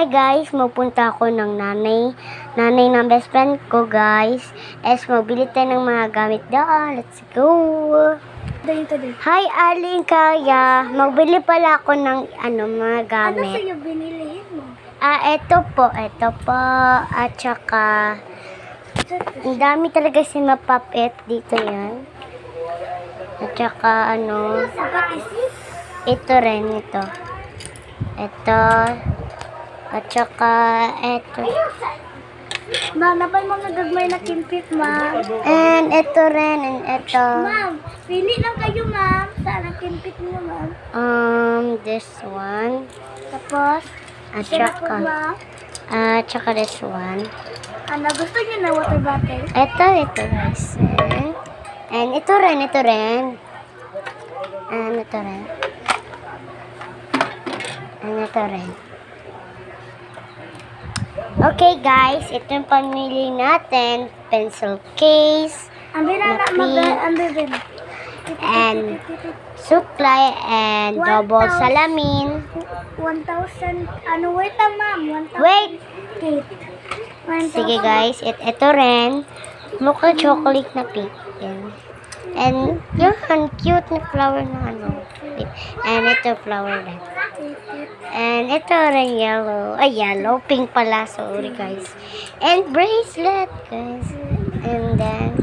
Hi guys, magpunta ako ng nanay ng best friend ko guys. Magbili tayo ng mga gamit doon. Let's go! Hi Aling Kaya, magbili pala ako ng mga gamit. Ano sa'yo binilihin mo? Ito po. At saka, ang dami talaga si mapapit dito yan. At saka What is this? ito rin, ito. Ito. At saka, ito. Ma'am, napay mga gagmay na kimpit, ma'am. And ito rin, and ito. Ma'am, pili lang kayo, ma'am. Saan ang kimpit niyo, ma'am? This one. Tapos, At sila po, saka, ma'am. saka this one. Ano, gusto niyo na water bottle? Ito guys. And ito rin. And ito rin. And ito rin. Okay guys, ito yung pamili natin. Pencil case. Ang binana, ang bibin. And suklay and double 1,000. salamin. 1,000, wait lang, ma'am. 1,000. Wait! Wait. 1,000. Sige guys, ito rin. Mukha chocolate na pink. Yan. And yun, cute na flower na And ito flower rin. And ito rin yellow. Yellow. Pink pala. Sorry guys. And bracelet guys. And then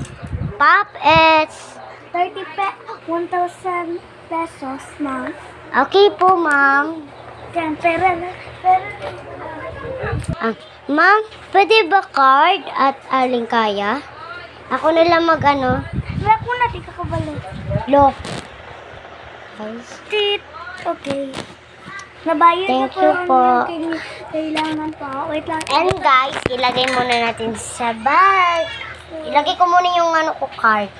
pop-its. 1,000 pesos, ma'am. Okay po, ma'am. Yan, pera. Ma'am, pwede ba card at Aling Kaya? Ako na lang Wala ko na, di ka kabalo. Lo. Guys. Tit. Okay. Nabayad Thank na you po. Kailangan pa. Wait lang. And guys, ilagay muna natin sa bag. Ilagay ko muna yung ko card.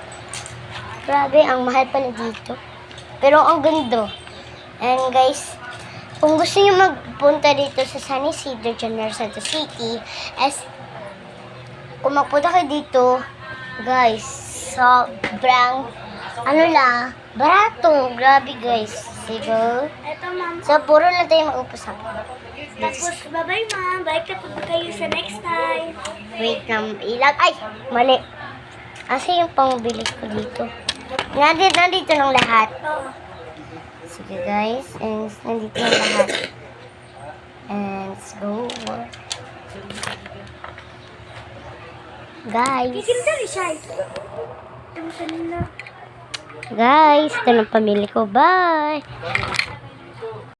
Grabe, ang mahal pala dito. Pero ang ganda. And guys, kung gusto niyo magpunta dito sa San Isidro, General Santos City, kung magpunta kayo dito, guys, sobrang, barato. Grabe guys. Sige. Ito, ma'am. So, puro lang tayo mag-upusap. Tapos, bye-bye, ma'am. Bye ka po kayo sa next time. Wait lang, ay, mali. Kasi yung pangbili ko dito. Nandito ng lahat. Oo. Sige guys, and nandito ng lahat. And let's go. Guys. Kikinta rin siya. Ito mo sa nila. Guys, ito ng pamili ko. Bye!